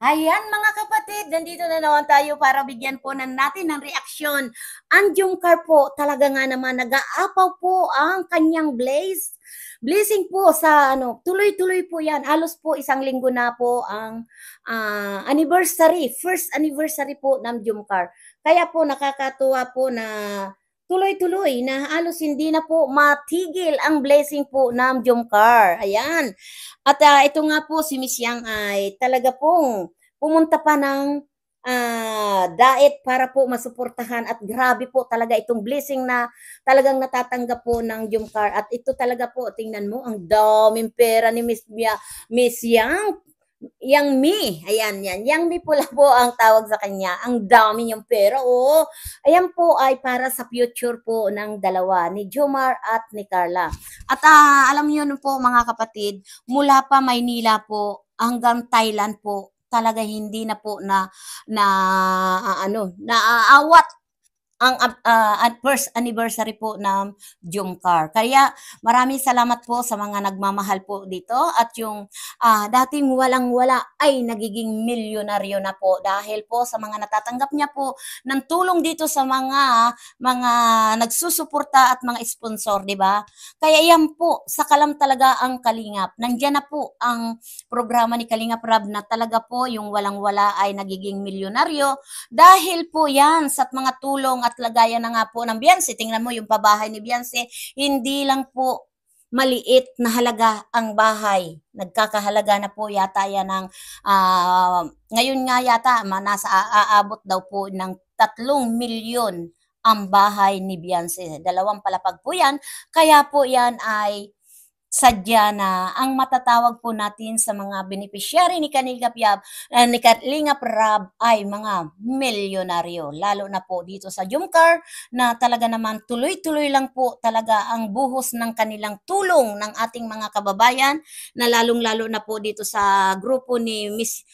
Ayan mga kapatid, nandito na naman tayo para bigyan po natin ng reaksyon. Ang Jungkar po, talaga nga naman nag-aapaw po ang kanyang blazing po sa tuloy-tuloy po yan. Halos po isang linggo na po ang first anniversary po ng Jungkar. Kaya po nakakatuwa po na tuloy-tuloy na halos hindi na po matigil ang blessing po ng Jungkar. Ayan. At ito nga po si Miss Yang ay talaga pong pumunta pa ng diet para po masuportahan at grabe po talaga itong blessing na talagang natatanggap po ng Jumcar at ito talaga po tingnan mo ang daming pera ni Miss Yang Mi. Ayan, yan. Yang Mi pula po ang tawag sa kanya. Ang dami niyang pera. Oh. Ayan po ay para sa future po ng dalawa, ni Jomar at ni Carla. At alam niyo po mga kapatid, mula pa Maynila po hanggang Thailand po, talaga hindi na po naaawat ang first anniversary po ng Jumcar. Kaya maraming salamat po sa mga nagmamahal po dito at yung dating walang-wala ay nagiging milyonaryo na po dahil po sa mga natatanggap niya po ng tulong dito sa mga nagsusuporta at mga sponsor, di ba? Kaya yan po, sakalam talaga ang Kalingap. Nandiyan na po ang programa ni Kalingap Rab na talaga po yung walang-wala ay nagiging milyonaryo dahil po yan sa mga tulong at lagayan na nga po ng Beyonce. Tingnan mo yung pabahay ni Beyonce, hindi lang po maliit na halaga ang bahay. Nagkakahalaga na po yata yan ng, ngayon nga yata, nasa aabot daw po ng 3 milyon ang bahay ni Beyonce. 2 palapag po yan. Kaya po yan ay sadya na ang matatawag po natin sa mga beneficiary ni Kalingap Rab ay mga milyonaryo. Lalo na po dito sa Jumcar na talaga naman tuloy-tuloy lang po talaga ang buhos ng kanilang tulong ng ating mga kababayan na lalong-lalo na po dito sa grupo ni Miss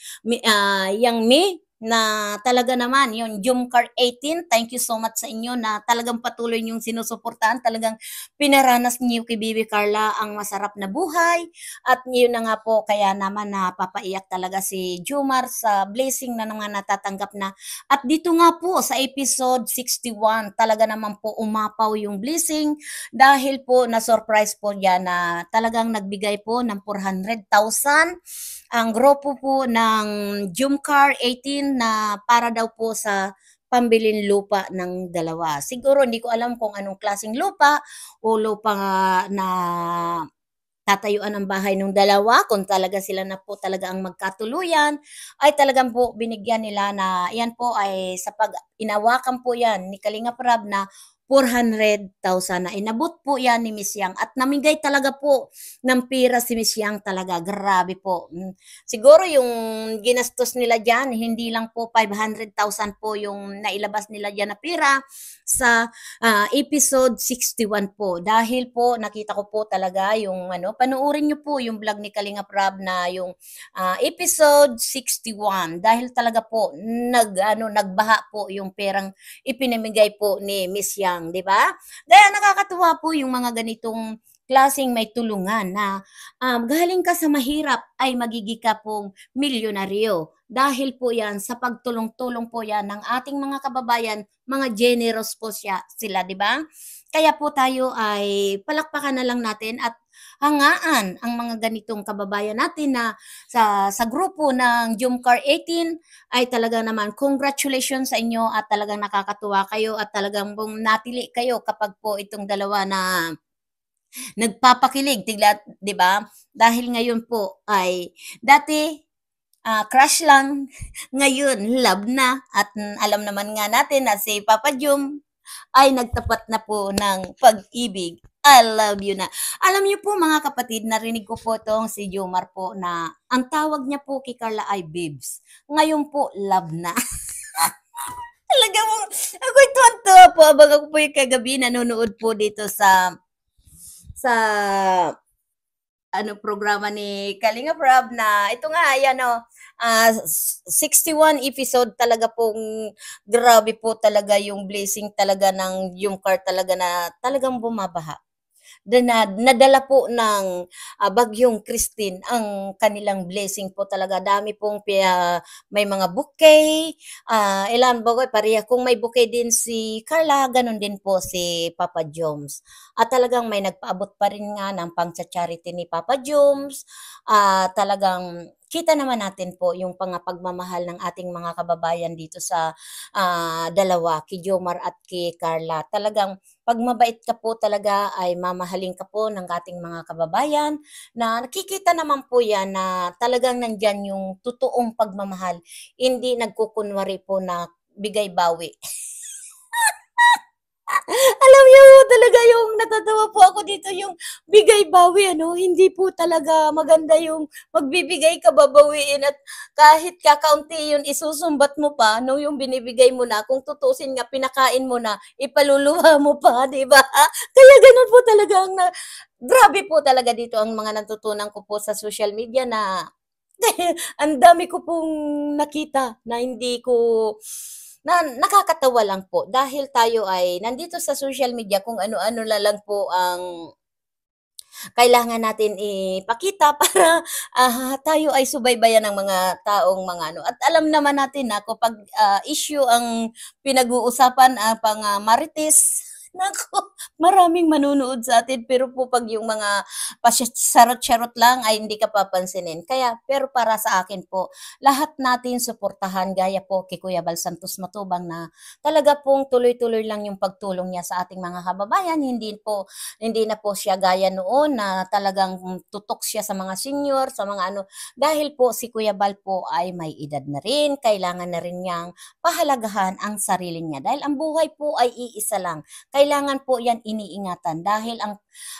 Yang Mi na talaga naman yung Jumcar 18. Thank you so much sa inyo na talagang patuloy niyong sinusuportahan. Talagang pinaranas niyo kay Bibi Carla ang masarap na buhay at yun na nga po kaya naman napapaiyak talaga si Jumar sa blessing na naman natatanggap na. At dito nga po sa episode 61 talaga naman po umapaw yung blessing dahil po na-surprise po yan na talagang nagbigay po ng 400,000 ang grupo po ng Jumcar 18 na para daw po sa pambilin lupa ng dalawa. Siguro hindi ko alam kung anong klaseng lupa o lupa na tatayuan ang bahay ng dalawa, kung talaga sila na po talaga ang magkatuluyan, ay talagang po binigyan nila na yan po ay sa pag-inawakan po yan ni Kalingap Rab na 400,000 na inabot po yan ni Miss Yang at namigay talaga po ng pira si Miss Yang talaga. Grabe po. Siguro yung ginastos nila dyan, hindi lang po 500,000 po yung nailabas nila dyan na pira sa episode 61 po. Dahil po nakita ko po talaga yung panoorin nyo po yung vlog ni Kalingap Rab na yung episode 61 dahil talaga po nagbaha po yung perang ipinamigay po ni Miss Yang, di ba? Kaya nakakatuwa po yung mga ganitong klaseng may tulungan na galing ka sa mahirap ay magiging ka pong milyonaryo. Dahil po yan, sa pagtulong-tulong po yan ng ating mga kababayan, mga generous po sila, di ba? Kaya po tayo ay palakpakan na lang natin at hangaan ang mga ganitong kababayan natin na sa grupo ng Jumcar 18 ay talaga naman congratulations sa inyo at talagang nakakatuwa kayo at talagang natili kayo kapag po itong dalawa na nagpapakilig, tigla, 'di ba? Dahil ngayon po ay dati crush lang, ngayon love na at alam naman nga natin na si Papa Jum ay nagtapat na po ng pag-ibig. I love you na. Alam niyo po mga kapatid, narinig ko po tong si Jomar po na ang tawag niya po kay Carla ay Bibs. Ngayon po, love na. Talaga mo, ako'y tuwan-tuwa po abang ako po yung kagabi nanonood po dito sa programa ni Kalingap Rab na ito nga ayan 61 episode talaga pong grabe po talaga yung blessing talaga ng yung car talaga na talagang bumabaha. nadala po ng bagyong Christine ang kanilang blessing po talaga. Dami pong may mga bouquet, ilan ba pareha. Kung may bouquet din si Carla, ganun din po si Papa Joms. At talagang may nagpaabot pa rin nga ng pang-charity ni Papa Joms. Talagang kita naman natin po yung pagmamahal ng ating mga kababayan dito sa dalawa, kay Jomar at kay Carla. Talagang pag mabait ka po talaga ay mamahalin ka po ng ating mga kababayan na nakikita naman po yan na talagang nandyan yung totoong pagmamahal. Hindi nagkukunwari po na bigay bawi. Alam niyo po talaga yung natatawa po ako dito yung bigay bawi ano, hindi po talaga maganda yung magbibigay ka babawiin at kahit kakaunti yun isusumbat mo pa no yung binibigay mo na kung tutusin nga pinakain mo na ipaluluha mo pa, di ba? Kaya ganun po talaga grabe po talaga dito ang mga natutunan ko po sa social media na ang dami ko pong nakita na hindi ko na nakakatawa lang po dahil tayo ay nandito sa social media kung ano-ano na lang po ang kailangan natin ipakita para tayo ay subaybayan ng mga taong mga ano. At alam naman natin na kapag issue ang pinag-uusapan pang marites, nako, maraming manunood sa atin pero po pag yung mga charot-charot lang ay hindi ka papansinin. Kaya pero para sa akin po, lahat natin suportahan gaya po kay Kuya Bal Santos Matubang na talaga pong tuloy-tuloy lang yung pagtulong niya sa ating mga kababayan, hindi na po siya gaya noon na talagang tutok siya sa mga senior, sa mga ano. Dahil po si Kuya Bal po ay may edad na rin, kailangan na rin niyang pahalagahan ang sarili niya. Dahil ang buhay po ay iisa lang. Kailangan po yan iniingatan dahil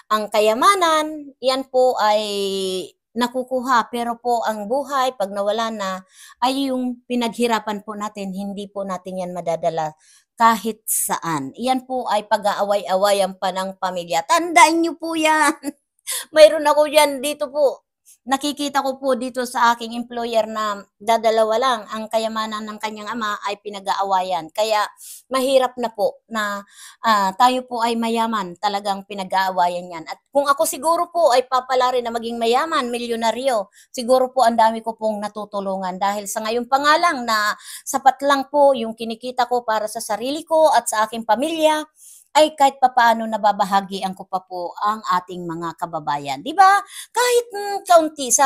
ang kayamanan, yan po ay nakukuha pero po ang buhay pag nawala na ay yung pinaghirapan po natin, hindi po natin yan madadala kahit saan. Iyan po ay pag-aaway-awayan pa ng pamilya. Tandaan niyo po yan. Mayroon ako yan dito po. Nakikita ko po dito sa aking employer na dadalawa lang ang kayamanan ng kanyang ama ay pinag-aawayan. Kaya mahirap na po na tayo po ay mayaman, talagang pinag-aawayan yan. At kung ako siguro po ay papala rin na maging mayaman, milyonaryo, siguro po ang dami ko pong natutulungan dahil sa ngayon pa nga lang na sapat lang po yung kinikita ko para sa sarili ko at sa aking pamilya ay kahit papaano nababahagian ko pa po ang ating mga kababayan. 'Di ba? Kahit kaunti sa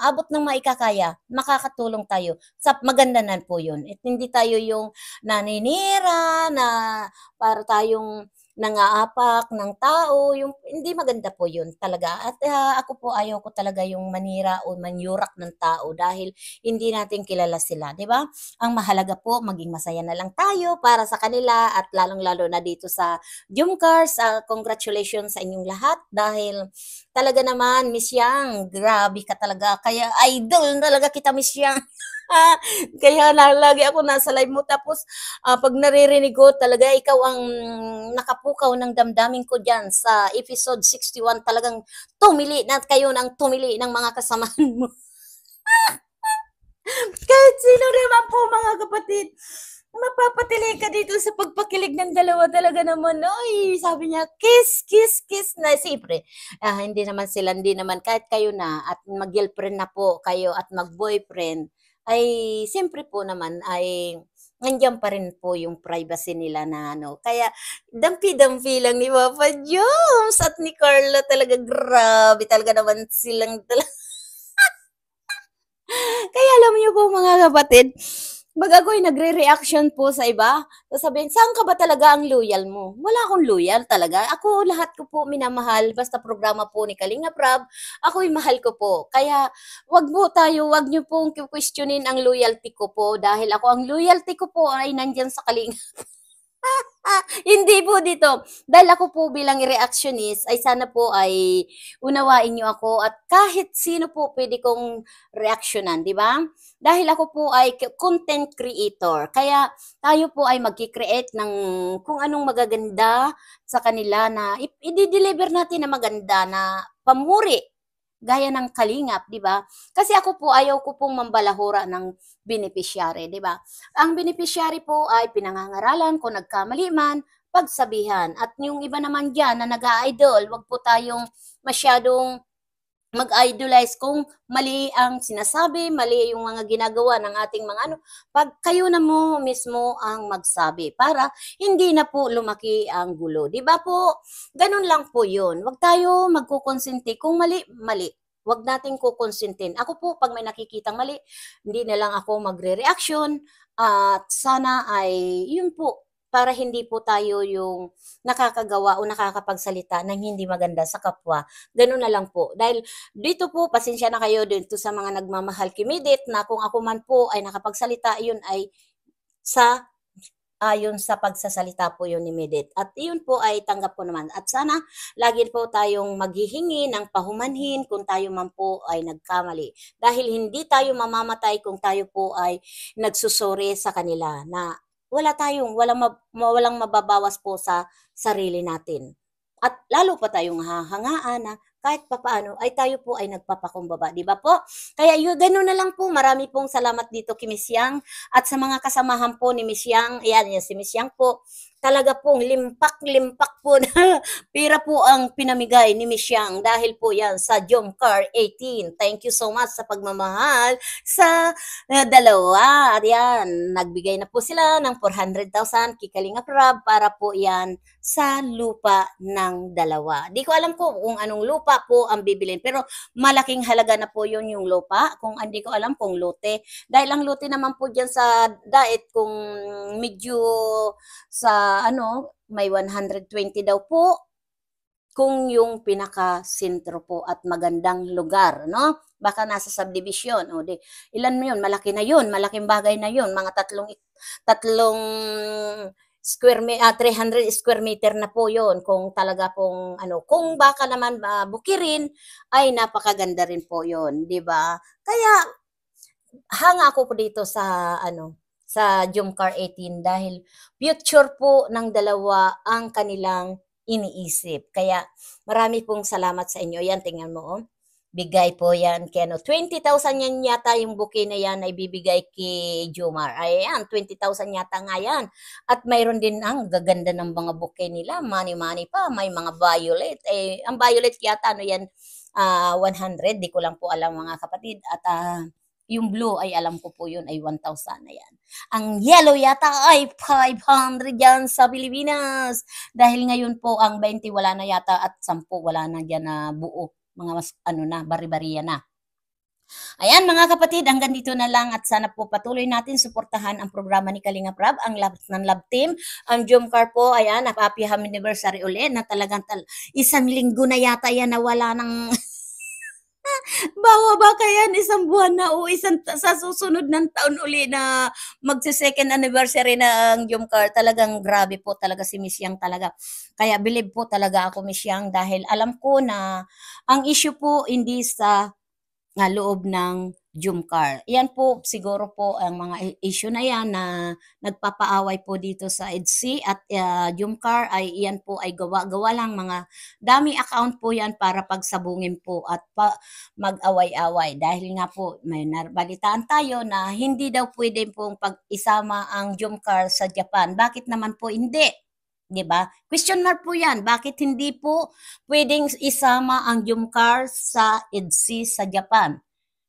abot ng maikakaya, makakatulong tayo. Maganda na po 'yun. At hindi tayo yung naninira na para tayong nangaapak ng tao, yung hindi maganda po 'yun talaga. At ako po ayaw ko talaga yung manira o manyurak ng tao dahil hindi natin kilala sila, 'di ba? Ang mahalaga po maging masaya na lang tayo para sa kanila at lalong-lalo na dito sa Jumcars, congratulations sa inyong lahat dahil talaga naman, Miss Yang, grabe ka talaga. Kaya idol talaga kita, Miss Yang. Kaya lagi ako nasa live mo. Tapos, pag naririnig ko talaga, ikaw ang nakapukaw ng damdamin ko dyan sa episode 61. Talagang tumili na kayo ng tumili ng mga kasamahan mo. Kahit sino naman po mga kapatid, mapapatili ka dito sa pagpakilig ng dalawa talaga naman. Ay, sabi niya, kiss, kiss, kiss na. Siyempre, hindi naman, kahit kayo na at mag-girlfriend na po kayo at mag-boyfriend, ay siyempre po naman ay nandiyan pa rin po yung privacy nila na ano. Kaya dampi-dampi lang ni Papa Jones at ni Carla talaga grabe talaga naman silang kaya alam niyo po mga kapatid, pag ako'y nagre-reaction po sa iba, sasabihin, saan ka ba talaga ang loyal mo? Wala akong loyal talaga. Ako, lahat ko po minamahal. Basta programa po ni Kalinga Prab, ako'y mahal ko po. Kaya, wag niyo pong questionin ang loyalty ko po dahil ang loyalty ko po ay nandyan sa Kalinga. Hindi po dito. Dahil ako po bilang reactionist, ay sana po ay unawain niyo ako at kahit sino po pwede kong reaksyonan, di ba? Dahil ako po ay content creator. Kaya tayo po ay magki-create ng kung anong magaganda sa kanila na i-deliver natin na maganda na pamuri gaya ng kalingap, di ba? Kasi ako po ayaw ko pong mambalahura ng beneficiary, di ba? Ang beneficiary po ay pinangangaralan kung nagkamali man, pagsabihan. At yung iba naman diyan na nag-a-idol, wag po tayong masyadong mag-idolize kung mali ang sinasabi, mali yung mga ginagawa ng ating mga ano, pag kayo na mo mismo ang magsabi para hindi na po lumaki ang gulo. 'Di ba po? Ganun lang po 'yun. Wag tayo magkukonsente kung mali, mali. Wag nating kukonsintin. Ako po, pag may nakikitang mali, hindi na lang ako magre-reaction at sana ay yun po, para hindi po tayo yung nakakagawa o nakakapagsalita ng hindi maganda sa kapwa. Ganun na lang po. Dahil dito po, pasensya na kayo dito sa mga nagmamahal kimidit na kung ako man po ay nakapagsalita, yun ay sa ayon sa pagsasalita po yun ni Medit. At yun po ay tanggap ko naman. At sana lagi po tayong maghihingi ng pahumanhin kung tayo man po ay nagkamali. Dahil hindi tayo mamamatay kung tayo po ay nagsusuri sa kanila na walang mababawas po sa sarili natin. At lalo pa tayong hahangaan na kahit papaano ay tayo po ay nagpapakumbaba, di ba po? Kaya yun, ganun na lang po. Marami pong salamat dito kay Miss Yang at sa mga kasamahan po ni Miss Yang. Ayan, yan si Miss Yang po. Talaga pong limpak-limpak po na pira po ang pinamigay ni Miss Yang dahil po yan sa Jomcar 18. Thank you so much sa pagmamahal sa dalawa. At yan, nagbigay na po sila ng 400,000 kay Kalinga Prab para po yan sa lupa ng dalawa. Di ko alam po kung anong lupa po ang bibilin, pero malaking halaga na po yun yung lupa. Kung hindi ko alam kung lote. Dahil ang lote naman po dyan sa diet, kung medyo sa may 120 daw po kung yung pinaka-sentro po at magandang lugar, no? Baka nasa subdivision, o di, ilan mo yun? Malaki na yun, malaking bagay na yun, mga tatlong 300 square meter na po yon kung talaga pong kung baka naman bukirin ay napakaganda rin po yon, di ba? Kaya hanga ako po dito sa Jomcar 18 dahil future po ng dalawa ang kanilang iniisip. Kaya marami pong salamat sa inyo. Yan, tingnan mo, oh. Bigay po yan kay 20,000 yan yata yung bouquet na yan ay bibigay kay Jomar. Ayan, 20,000 yata nga yan. At mayroon din ang gaganda ng mga bouquet nila. Money pa. May mga violet. Ang violet yata, yan, 100. Di ko lang po alam, mga kapatid. At yung blue ay alam ko po yun ay 1,000 na yan. Ang yellow yata ay 500 yan sa Pilipinas. Dahil ngayon po ang 20 wala na yata at 10 wala na dyan na buo. Mga mas bari-bariya na. Ayan mga kapatid, hanggang dito na lang at sana po patuloy natin suportahan ang programa ni Kalinga Prab, ang Love Team. Ang Jomcar po, ayan, happy anniversary ulit na talagang isang linggo na yata yan na wala ng bawa ba kaya isang buwan na o sa susunod ng taon uli na magse-second anniversary ng Jomcar. Talagang grabe po talaga si Miss Yang talaga. Kaya believe po talaga ako, Miss Yang, dahil alam ko na ang issue po hindi sa loob ng Jomcar. Yan po siguro po ang mga issue na yan na nagpapaaway po dito sa EDSI at Jomcar ay yan po ay gawa-gawa lang, mga dami account po yan para pagsabungin po at mag-away-away. Dahil nga po may nabalitaan tayo na hindi daw pwede pong pag-isama ang Jomcar sa Japan. Bakit naman po hindi? 'Di ba? Question mark po 'yan. Bakit hindi po pwedeng isama ang Jomcar sa EDSI sa Japan?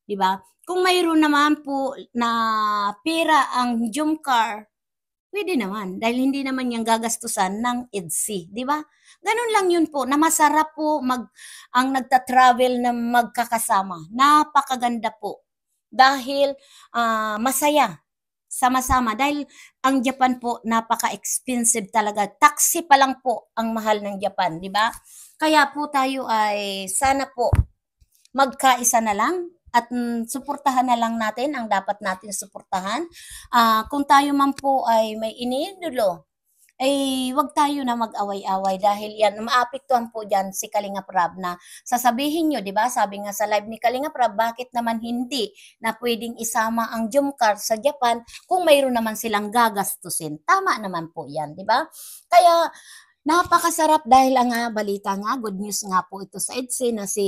'Di ba? Kung mayroon naman po na pera ang Jomcar, pwede naman dahil hindi naman yang gagastusan ng EDSI, 'di ba? Ganun lang 'yun po, na masarap po ang nagta-travel na magkakasama. Napakaganda po. Dahil masaya sama-sama dahil ang Japan po napaka-expensive talaga. Taxi pa lang po ang mahal ng Japan, 'di ba? Kaya po tayo ay sana po magkaisa na lang at suportahan na lang natin ang dapat natin suportahan. Kung tayo man po ay may iniidolo, ay wag tayo na mag-away-away dahil yan, maapektuhan po dyan si Kalinga Prab na sasabihin nyo, di ba? Sabi nga sa live ni Kalinga Prab, bakit naman hindi na pwedeng isama ang Jomcar sa Japan kung mayroon naman silang gagastusin? Tama naman po yan, di ba? Kaya napakasarap dahil ang balita nga, good news nga po ito sa EDSI na si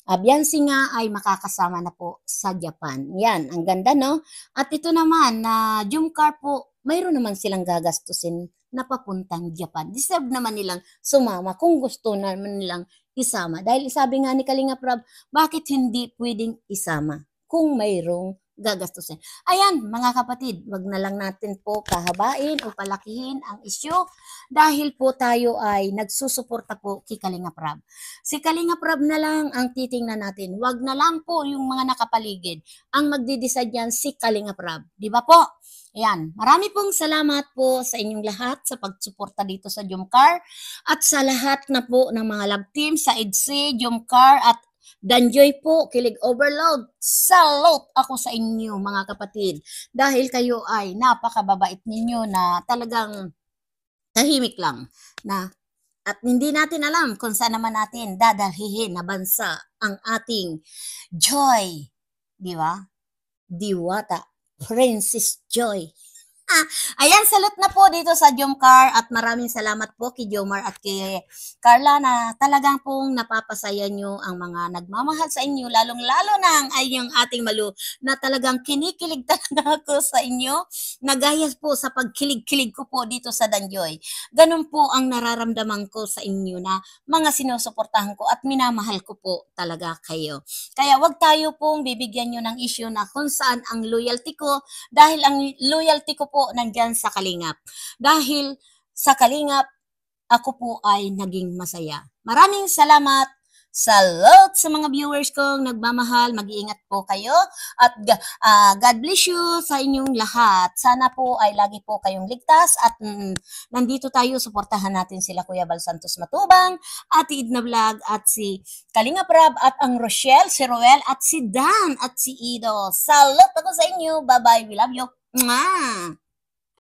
Biancy nga ay makakasama na po sa Japan. Yan, ang ganda, no? At ito naman na Jomcar po, mayroon naman silang gagastusin na papuntang Japan. Deserve naman nilang sumama kung gusto naman nilang isama. Dahil sabi nga ni Kalinga Prab, bakit hindi pwedeng isama kung mayroong gagastusin? Ayan, mga kapatid, wag na lang natin po kahabain o palakihin ang isyu dahil po tayo ay nagsusuporta po kay Kalinga Prab. Si Kalinga Prab na lang ang titingnan natin. Wag na lang po yung mga nakapaligid. Ang magdideside yan si Kalinga Prab. Di ba po? Ayan, marami pong salamat po sa inyong lahat sa pagsuporta dito sa Jomcar at sa lahat na po ng mga love team sa EDC, Jomcar at Danjoy po, Kilig Overload. Salute ako sa inyo mga kapatid dahil kayo ay napakababait ninyo na talagang tahimik lang na at hindi natin alam kung saan naman natin dadalhin na bansa ang ating Joy, di ba? Diwata, Princess Joy. Ayan, salute na po dito sa Jomcar at maraming salamat po kay Jomar at kay Carla na talagang pong napapasaya nyo ang mga nagmamahal sa inyo, lalong-lalo na ang yung ating Malu na talagang kinikilig talaga ako sa inyo, nagaya po sa pagkilig-kilig ko po dito sa Danjoy. Ganun po ang nararamdaman ko sa inyo na mga sinusuportahan ko at minamahal ko po talaga kayo. Kaya wag tayo pong bibigyan nyo ng issue na kung saan ang loyalty ko dahil ang loyalty ko po nandyan sa Kalingap. Dahil sa Kalingap, ako po ay naging masaya. Maraming salamat. Salute sa mga viewers kong nagmamahal. Mag-iingat po kayo. At God bless you sa inyong lahat. Sana po ay lagi po kayong ligtas. At nandito tayo, suportahan natin sila Kuya Bal Santos Matubang, Ate Idna Vlog, at si Kalinga Prab, at ang Rochelle, si Roel, at si Dan, at si Ido. Salute ako sa inyo. Bye-bye. We love you. Mwah!